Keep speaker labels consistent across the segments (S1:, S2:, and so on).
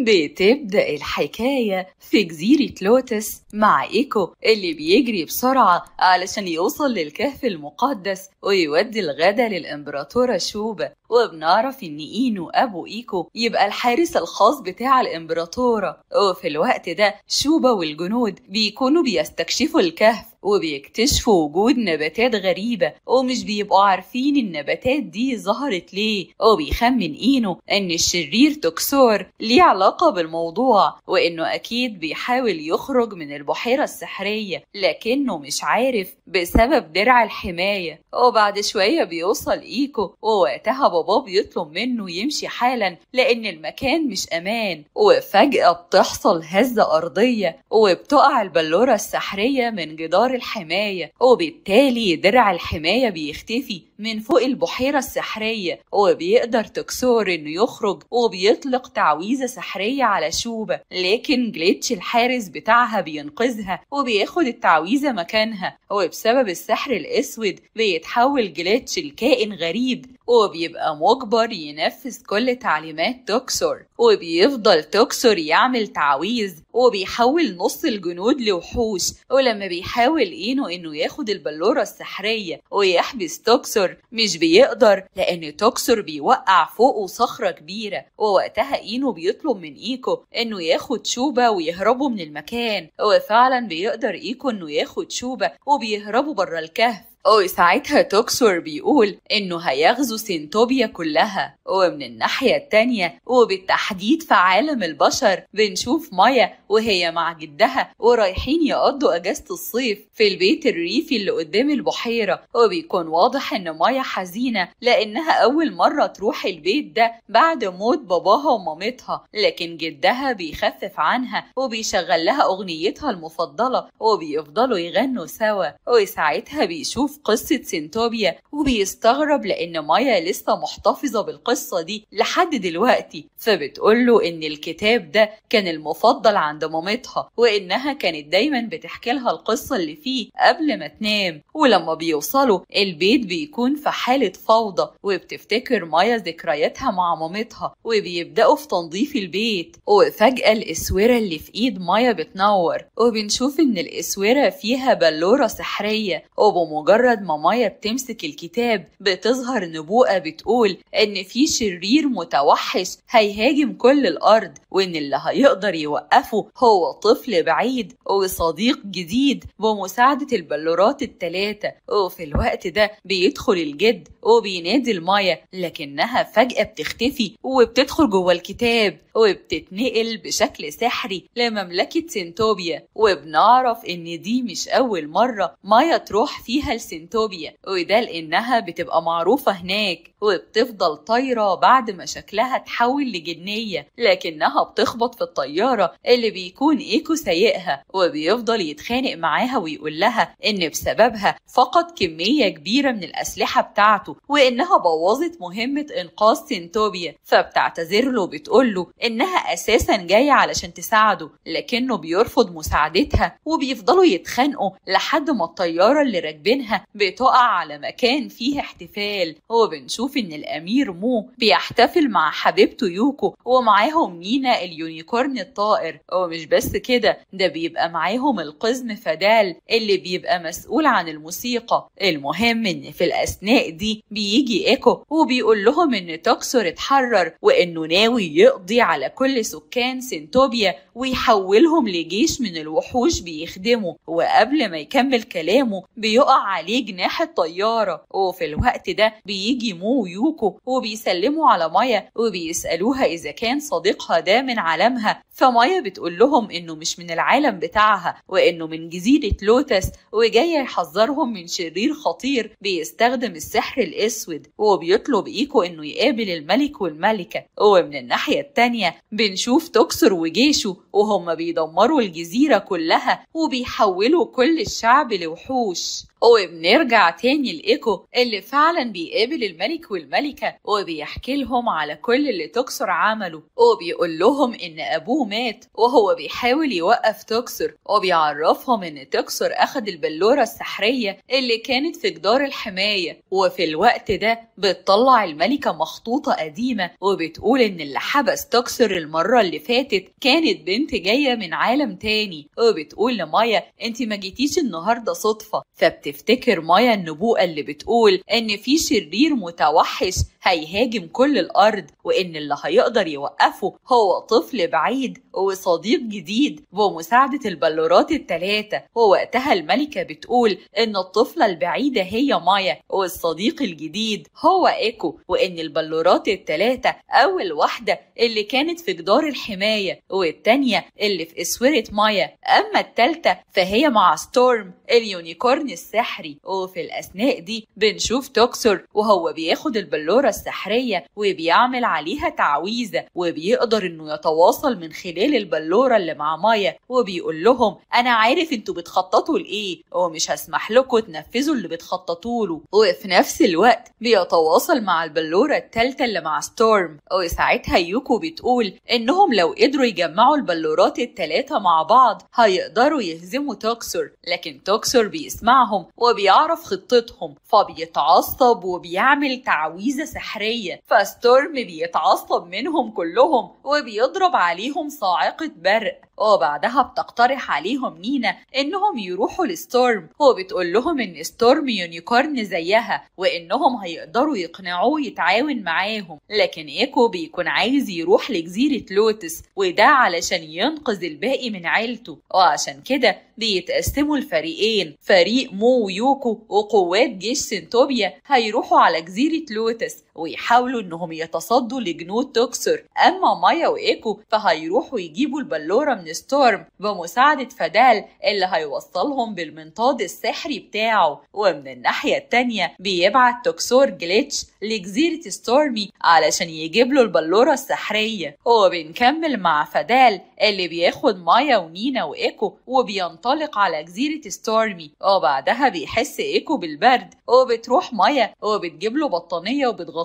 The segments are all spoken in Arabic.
S1: بتبدأ الحكاية في جزيرة لوتس مع إيكو اللي بيجري بسرعة علشان يوصل للكهف المقدس ويودي الغدا للإمبراطورة شوبا. وبنعرف إن إينو أبو إيكو يبقى الحارس الخاص بتاع الإمبراطورة. وفي الوقت ده شوبا والجنود بيكونوا بيستكشفوا الكهف وبيكتشفوا وجود نباتات غريبة ومش بيبقوا عارفين النباتات دي ظهرت ليه. وبيخمن إينو إن الشرير توكسور ليه علاقة بالموضوع وإنه أكيد بيحاول يخرج من البحيرة السحرية لكنه مش عارف بسبب درع الحماية. وبعد شوية بيوصل إيكو ووقتها باباه بيطلب منه يمشي حالا لأن المكان مش أمان. وفجأة بتحصل هزة أرضية وبتقع البلورة السحرية من جدار الحماية وبالتالي درع الحماية بيختفي من فوق البحيرة السحرية. وبيقدر توكسور إنه يخرج وبيطلق تعويذة سحرية على شوبا لكن جليتش الحارس بتاعها بينقذها وبياخد التعويذة مكانها. وبسبب السحر الأسود بيتحول جليتش لكائن غريب وبيبقى مجبر ينفذ كل تعليمات توكسور. وبيفضل توكسور يعمل تعويذ وبيحول نص الجنود لوحوش. ولما بيحاول إينو إنه ياخد البلورة السحرية ويحبس توكسور مش بيقدر لأن توكسور بيوقع فوقه صخرة كبيرة. ووقتها إينو بيطلب من إيكو إنه ياخد شوبا ويهربوا من المكان. وفعلا بيقدر إيكو إنه ياخد شوبا وبيهربوا برا الكهف. وساعتها توكسور بيقول إنه هيغزو سينتوبيا كلها. ومن الناحية التانية وبالتحديد في عالم البشر بنشوف مايا وهي مع جدها ورايحين يقضوا أجازة الصيف في البيت الريفي اللي قدام البحيرة. وبيكون واضح إن مايا حزينة لأنها أول مرة تروح البيت ده بعد موت باباها ومامتها لكن جدها بيخفف عنها وبيشغل لها أغنيتها المفضلة وبيفضلوا يغنوا سوا. وساعتها بيشوف قصة سينتوبيا وبيستغرب لأن مايا لسه محتفظة بالقصة دي لحد دلوقتي. فبتقوله إن الكتاب ده كان المفضل عند مامتها وإنها كانت دايما بتحكي لها القصة اللي فيه قبل ما تنام. ولما بيوصلوا البيت بيكون في حالة فوضى وبتفتكر مايا ذكرياتها مع مامتها وبيبدأوا في تنظيف البيت. وفجأة الإسورة اللي في إيد مايا بتنور وبنشوف إن الإسورة فيها بلورة سحرية. وبمجرد ما مايا بتمسك الكتاب بتظهر نبوءة بتقول إن في شرير متوحش هيهاجم كل الأرض وإن اللي هيقدر يوقفه هو طفل بعيد وصديق جديد بمساعدة البلورات الثلاثة. وفي الوقت ده بيدخل الجد وبينادي المايا لكنها فجأة بتختفي وبتدخل جوه الكتاب وبتتنقل بشكل سحري لمملكة سينتوبيا. وبنعرف إن دي مش أول مرة مايا تروح فيها لسينتوبيا وده لأنها بتبقى معروفة هناك وبتفضل طايرة بعد ما شكلها تحول لجنية لكنها بتخبط في الطيارة اللي بيكون إيكو سايقها وبيفضل يتخانق معاها ويقول لها إن بسببها فقد كمية كبيرة من الأسلحة بتاعته وإنها بوظت مهمة إنقاذ سينتوبيا. فبتعتذر له وبتقوله إنها أساسا جاية علشان تساعده لكنه بيرفض مساعدتها. وبيفضلوا يتخانقوا لحد ما الطيارة اللي راكبينها بتقع على مكان فيه احتفال. وبنشوف إن الأمير مو بيحتفل مع حبيبته يوكو ومعاهم مينا اليونيكورن الطائر. ومش بس كده ده بيبقى معاهم القزم فدال اللي بيبقى مسؤول عن الموسيقى. المهم إن في الأثناء دي بيجي إيكو وبيقول لهم إن توكسور اتحرر وإنه ناوي يقضي على كل سكان سينتوبيا ويحولهم لجيش من الوحوش بيخدموا. وقبل ما يكمل كلامه بيقع عليه جناح الطيارة. وفي الوقت ده بيجي مو ويوكو وبيسلموا على مايا وبيسألوها إذا كان صديقها ده من عالمها. فمايا بتقول لهم إنه مش من العالم بتاعها وإنه من جزيرة لوتس وجاي يحذرهم من شرير خطير بيستخدم السحر الأسود. وبيطلب إيكو إنه يقابل الملك والملكة. ومن الناحية التانية بنشوف توكسور وجيشه وهم بيدمروا الجزيرة كلها وبيحولوا كل الشعب لوحوش. وبنرجع تاني لإيكو اللي فعلا بيقابل الملك والملكة وبيحكي لهم على كل اللي توكسر عمله، وبيقول لهم إن أبوه مات وهو بيحاول يوقف توكسر، وبيعرفهم إن توكسر أخد البلورة السحرية اللي كانت في جدار الحماية. وفي الوقت ده بتطلع الملكة مخطوطة قديمة وبتقول إن اللي حبس توكسر المرة اللي فاتت كانت بنت جاية من عالم تاني، وبتقول لمايا انتي ما جيتيش النهاردة صدفة. فبتفتكر مايا النبوءة اللي بتقول إن في شرير متوحش هيهاجم كل الأرض، وإن اللي هيقدر يوقفه هو طفل بعيد وصديق جديد بمساعدة البلورات الثلاثة. ووقتها الملكة بتقول إن الطفلة البعيدة هي مايا والصديق الجديد هو إيكو، وإن البلورات الثلاثة أول واحدة اللي كانت في جدار الحماية والتانية اللي في إسورة مايا، أما التالتة فهي مع ستورم اليونيكورن السحري. وفي الأثناء دي بنشوف توكسر وهو بياخد البلورة السحرية وبيعمل عليها تعويذة، وبيقدر إنه يتواصل من خلال البلورة اللي مع مايا، وبيقول لهم أنا عارف انتوا بتخططوا لإيه ومش هسمح لكم تنفذوا اللي بتخططوا له. وفي نفس الوقت بيتواصل مع البلورة التالتة اللي مع ستورم، وساعتها يوكو بتقول إنهم لو قدروا يجمعوا البلورات التلاتة مع بعض هيقدروا يهزموا توكسر. لكن توكسر بيسمعهم وبيعرف خطتهم فبيتعصب وبيعمل تعويذة سحرية، فستورم بيتعصب منهم كلهم وبيضرب عليهم صاعقة برق. وبعدها بتقترح عليهم نينا انهم يروحوا لستورم، وبتقول لهم ان ستورم يونيكورن زيها وانهم هيقدروا يقنعوه يتعاون معاهم. لكن ايكو بيكون عايز يروح لجزيرة لوتس، وده علشان ينقذ الباقي من عيلته. وعشان كده بيتقسموا الفريقين، فريق مو ويوكو وقوات جيش سنتوبيا هيروحوا على جزيرة لوتس ويحاولوا انهم يتصدوا لجنود توكسر، اما مايا وايكو فهيروحوا يجيبوا البلورة من ستورم بمساعدة فدال اللي هيوصلهم بالمنطاد السحري بتاعه. ومن الناحية التانية بيبعت توكسور جليتش لجزيرة ستورمي علشان يجيب له البلورة السحرية. وبنكمل مع فدال اللي بياخد مايا ونينا وايكو وبينطلق على جزيرة ستورمي، وبعدها بيحس ايكو بالبرد وبتروح مايا وبتجيب له بطانية وبتغطيه.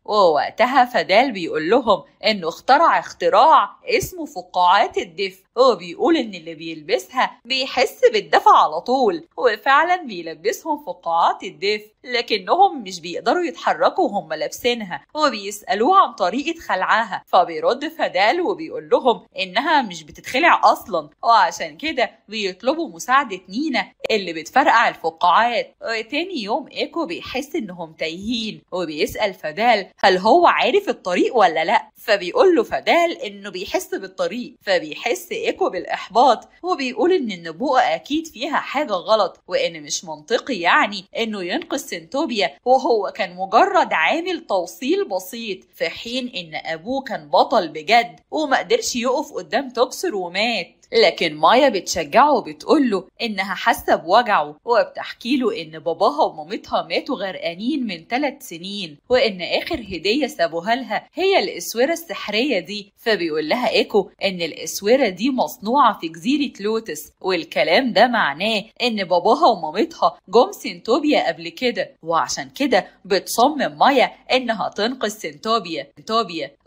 S1: ووقتها فدال بيقول لهم انه اخترع اختراع اسمه فقاعات الدفء، وبيقول ان اللي بيلبسها بيحس بالدفء على طول، وفعلا بيلبسهم فقاعات الدفء لكنهم مش بيقدروا يتحركوا وهم لابسينها، وبيسألوه عن طريقة خلعها فبيرد فدال وبيقول لهم انها مش بتتخلع اصلا، وعشان كده بيطلبوا مساعدة نينا اللي بتفرقع الفقاعات. وتاني يوم ايكو بيحس انهم تايهين وبيسأل فدال هل هو عارف الطريق ولا لا، فبيقول له فدال انه بيحس بالطريق، فبيحس ايكو بالاحباط وبيقول ان النبوءة اكيد فيها حاجة غلط وان مش منطقي يعني انه ينقذ سنتوبيا وهو كان مجرد عامل توصيل بسيط، في حين ان ابوه كان بطل بجد ومقدرش يقف قدام توكسر ومات. لكن مايا بتشجعه وبتقوله إنها حاسة بوجعه، وبتحكي له إن باباها ومامتها ماتوا غرقانين من 3 سنين، وإن آخر هدية سابوها لها هي الأسورة السحرية دي. فبيقول لها إيكو إن الأسورة دي مصنوعة في جزيرة لوتس، والكلام ده معناه إن باباها ومامتها جم سنتوبيا قبل كده، وعشان كده بتصمم مايا إنها تنقذ سنتوبيا.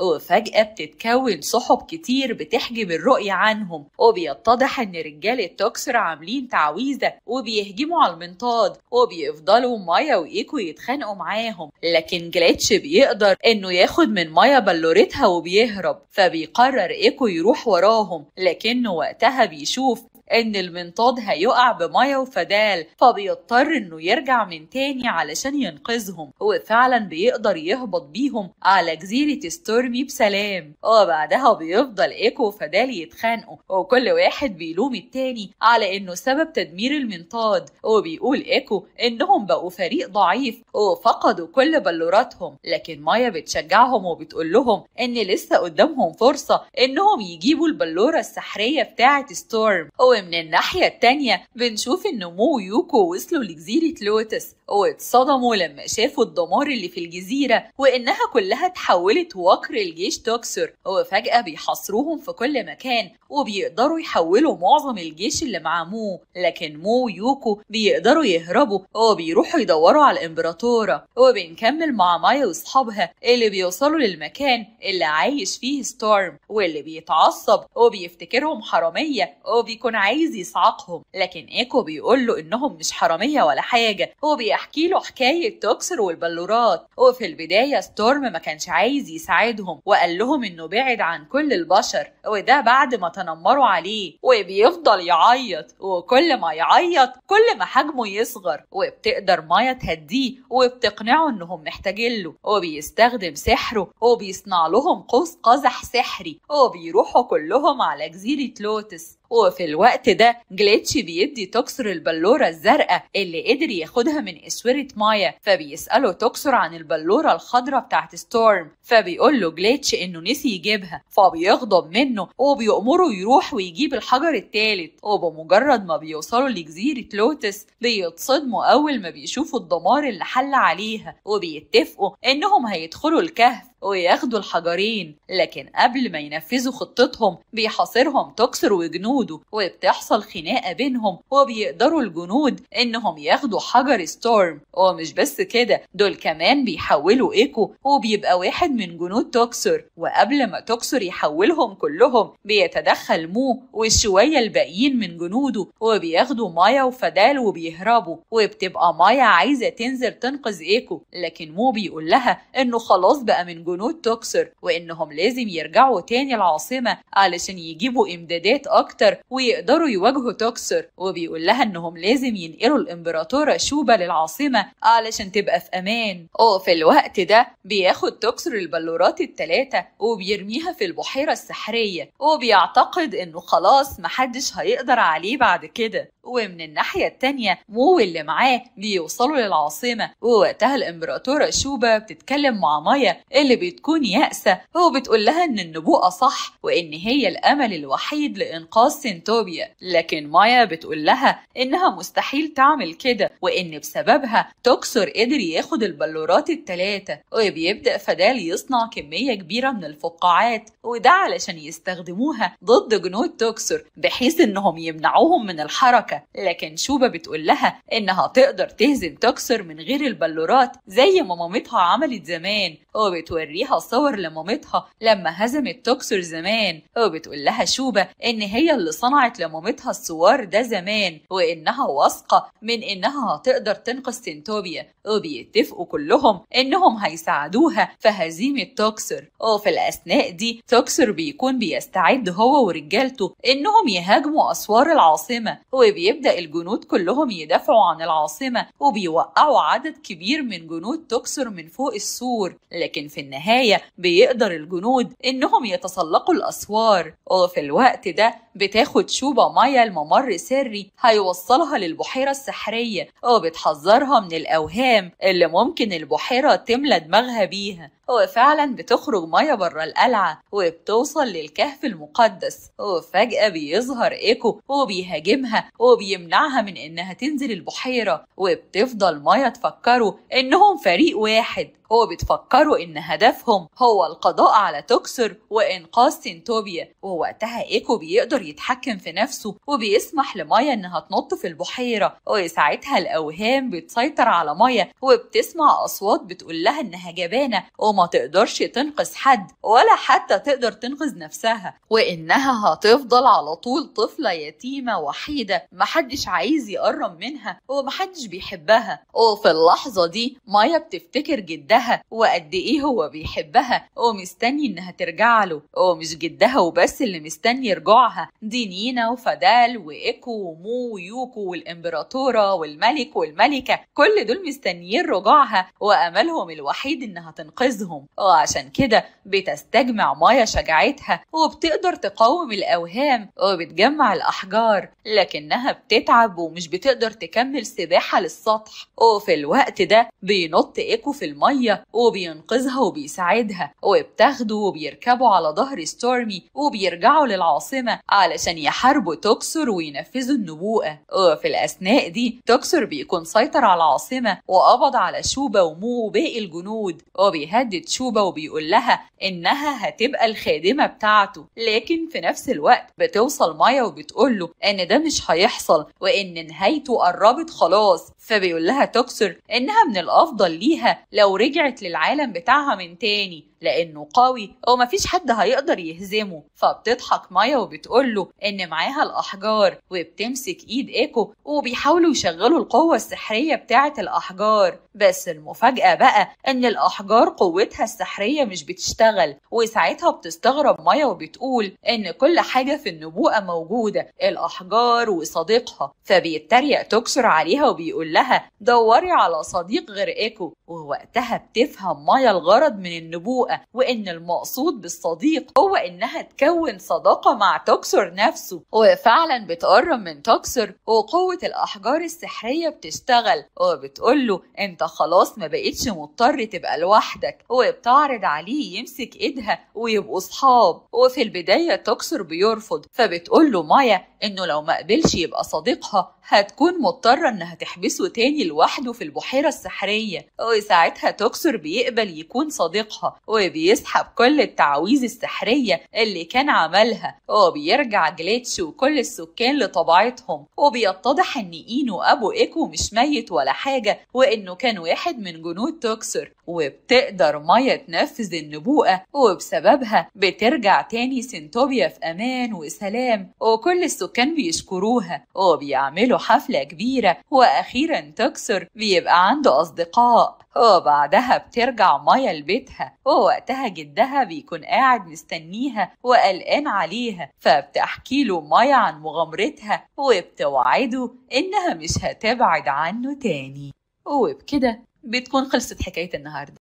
S1: وفجأة بتتكون سحب كتير بتحجب الرؤية عنهم، وبيتضح ان رجاله توكسر عاملين تعويذه وبيهجموا على المنطاد، وبيفضلوا مايا وايكو يتخانقوا معاهم، لكن جليتش بيقدر انه ياخد من مايا بلورتها وبيهرب، فبيقرر ايكو يروح وراهم، لكنه وقتها بيشوف ان المنطاد هيقع بمايا وفدال، فبيضطر انه يرجع من تاني علشان ينقذهم، وفعلا بيقدر يهبط بيهم على جزيرة ستورمي بسلام. وبعدها بيفضل ايكو وفدال يتخانقوا وكل واحد بيلوم التاني على انه سبب تدمير المنطاد، وبيقول ايكو انهم بقوا فريق ضعيف وفقدوا كل بلوراتهم، لكن مايا بتشجعهم وبتقول لهم ان لسه قدامهم فرصة انهم يجيبوا البلورة السحرية بتاعة ستورم، ومن الناحية التانية بنشوف إن مو ويوكو وصلوا لجزيرة لوتس واتصدموا لما شافوا الدمار اللي في الجزيرة وإنها كلها اتحولت وكر الجيش توكسر، وفجأة بيحاصروهم في كل مكان وبيقدروا يحولوا معظم الجيش اللي مع مو، لكن مو ويوكو بيقدروا يهربوا وبيروحوا يدوروا على الإمبراطورة. وبنكمل مع مايا وصحابها اللي بيوصلوا للمكان اللي عايش فيه ستورم، واللي بيتعصب وبيفتكرهم حرامية وبيكون عايز يصعقهم، لكن ايكو بيقول له انهم مش حرامية ولا حاجة، وبيحكي له حكاية توكسر والبلورات. وفي البداية ستورم ما كانش عايز يساعدهم وقال لهم انه بعد عن كل البشر، وده بعد ما تنمروا عليه، وبيفضل يعيط، وكل ما يعيط كل ما حجمه يصغر. وبتقدر مايا تهديه وبتقنعه انهم محتاجين له، وبيستخدم سحره وبيصنع لهم قوس قزح سحري، وبيروحوا كلهم على جزيرة لوتس. وفي الوقت ده جليتش بيدي توكسر البلورة الزرقاء اللي قدر ياخدها من اسورة مايا، فبيسأله توكسر عن البلورة الخضراء بتاعت ستورم، فبيقول له جليتش انه نسي يجيبها، فبيغضب منه وبيأمره يروح ويجيب الحجر الثالث. وبمجرد ما بيوصلوا لجزيرة لوتس بيتصدموا اول ما بيشوفوا الدمار اللي حل عليها، وبيتفقوا انهم هيدخلوا الكهف وياخدوا الحجرين، لكن قبل ما ينفذوا خطتهم بيحاصرهم توكسر وجنوده، وبتحصل خناقة بينهم، وبيقدروا الجنود انهم ياخدوا حجر ستورم. ومش بس كده، دول كمان بيحولوا ايكو وبيبقى واحد من جنود توكسر، وقبل ما توكسر يحولهم كلهم بيتدخل مو والشوية الباقيين من جنوده، وبياخدوا مايا وفدال وبيهربوا. وبتبقى مايا عايزة تنزل تنقذ ايكو، لكن مو بيقول لها انه خلاص بقى من جنود توكسر وانهم لازم يرجعوا تاني العاصمة علشان يجيبوا امدادات اكتر ويقدروا يواجهوا توكسر. وبيقول لها انهم لازم ينقلوا الامبراطورة شوبا للعاصمة علشان تبقى في امان. وفي الوقت ده بياخد توكسر البلورات الثلاثة وبيرميها في البحيرة السحرية، وبيعتقد انه خلاص محدش هيقدر عليه بعد كده. ومن الناحية التانية مو اللي معاه بيوصلوا للعاصمة، ووقتها الامبراطورة شوبا بتتكلم مع مايا اللي بتكون يائسة، وبتقول لها ان النبوءة صح وان هي الامل الوحيد لانقاذ سنتوبيا، لكن مايا بتقول لها انها مستحيل تعمل كده، وان بسببها توكسر قدر ياخد البلورات الثلاثة. وبيبدأ فدال يصنع كمية كبيرة من الفقاعات، وده علشان يستخدموها ضد جنود توكسر بحيث انهم يمنعوهم من الحركة، لكن شوبا بتقول لها انها تقدر تهزم توكسر من غير البلورات زي ما مامتها عملت زمان، وبتوريها صور لمامتها لما هزمت توكسر زمان. وبتقول لها شوبا ان هي اللي صنعت لمامتها الصور ده زمان، وانها واثقة من انها هتقدر تنقذ سنتوبيا، وبيتفقوا كلهم انهم هيساعدوها في هزيمة توكسر. وفي الاثناء دي توكسر بيكون بيستعد هو ورجالته انهم يهاجموا اسوار العاصمة، وبيبدأ الجنود كلهم يدافعوا عن العاصمة وبيوقعوا عدد كبير من جنود توكسر من فوق السور، لكن في النهاية بيقدر الجنود انهم يتسلقوا الاسوار. وفي الوقت ده بتاخد شوبا مايا الممر سري هيوصلها للبحيرة السحرية، وبتحذرها من الاوهام اللي ممكن البحيرة تملى دماغها بيها. وفعلا بتخرج مايا بره القلعة وبتوصل للكهف المقدس، وفجأة بيظهر ايكو وبيهاجمها وبيمنعها من انها تنزل البحيرة. وبتفضل مايا تفكروا انهم فريق واحد، وبتفكروا ان هدفهم هو القضاء على توكسر وانقاذ سنتوبيا. ووقتها ايكو بيقدر يتحكم في نفسه وبيسمح لمايا انها تنط في البحيرة، وساعتها الاوهام بتسيطر على مايا وبتسمع اصوات بتقول لها انها جبانة وما تقدرش تنقذ حد ولا حتى تقدر تنقذ نفسها، وانها هتفضل على طول طفلة يتيمة وحيدة محدش عايز يقرب منها ومحدش بيحبها. وفي اللحظة دي مايا بتفتكر جدها وقد ايه هو بيحبها ومستني انها ترجع له، ومش جدها وبس اللي مستني رجوعها، دي نينا وفدال وايكو ومو ويوكو والامبراطورة والملك والملكة، كل دول مستنيين رجوعها واملهم الوحيد انها تنقذهم. وعشان كده بتستجمع مايا شجاعتها وبتقدر تقاوم الاوهام وبتجمع الاحجار، لكنها بتتعب ومش بتقدر تكمل سباحة للسطح. وفي الوقت ده بينط ايكو في المية وبينقذها وبيساعدها، وبتاخده وبيركبوا على ظهر ستورمي وبيرجعوا للعاصمة على علشان يحاربوا توكسور وينفذوا النبوءة. وفي الأثناء دي توكسور بيكون سيطر على العاصمة وقبض على شوبا ومو وباقي الجنود، وبيهدد شوبا وبيقول لها إنها هتبقى الخادمة بتاعته. لكن في نفس الوقت بتوصل مايا وبتقوله إن ده مش هيحصل وإن نهايته قربت خلاص. فبيقول لها توكسور إنها من الأفضل ليها لو رجعت للعالم بتاعها من تاني لأنه قوي ومفيش حد هيقدر يهزمه. فبتضحك مايا وبتقوله إن معاها الأحجار، وبتمسك إيد إيكو وبيحاولوا يشغلوا القوة السحرية بتاعة الأحجار. بس المفاجأة بقى إن الأحجار قوتها السحرية مش بتشتغل. وساعتها بتستغرب مايا وبتقول إن كل حاجة في النبوءة موجودة، الأحجار وصديقها. فبيتريق توكسور عليها وبيقول لها دوري على صديق غير إيكو. ووقتها بتفهم مايا الغرض من النبوءة، وإن المقصود بالصديق هو إنها تكون صداقة مع توكسور نفسه. وفعلا بتقرب من توكسور وقوة الأحجار السحرية بتشتغل، وبتقوله أنت خلاص ما بقيتش مضطر تبقى لوحدك، وبتعرض عليه يمسك إيدها ويبقوا صحاب. وفي البداية توكسور بيرفض، فبتقوله مايا إنه لو ما قبلش يبقى صديقها هتكون مضطرة إنها تحبسه تاني لوحده في البحيرة السحرية. وساعتها توكسور بيقبل يكون صديقها وبيسحب كل التعاويذ السحرية اللي كان عملها، وبيرجع جليتش وكل السكان لطبيعتهم. وبيتضح إن إينو أبو إيكو مش ميت ولا حاجة، وإنه كان واحد من جنود توكسور. وبتقدر مايا تنفذ النبوءة، وبسببها بترجع تاني سنتوبيا في أمان وسلام، وكل السكان بيشكروها وبيعملوا حفلة كبيرة. وأخيرا توكسور بيبقى عنده أصدقاء. وبعدها بترجع مايا لبيتها، ووقتها جدها بيكون قاعد مستنيها وقلقان عليها. فبتحكي له مايا عن مغامرتها وبتوعده إنها مش هتبعد عنه تاني. وبكده بتكون خلصت حكاية النهاردة.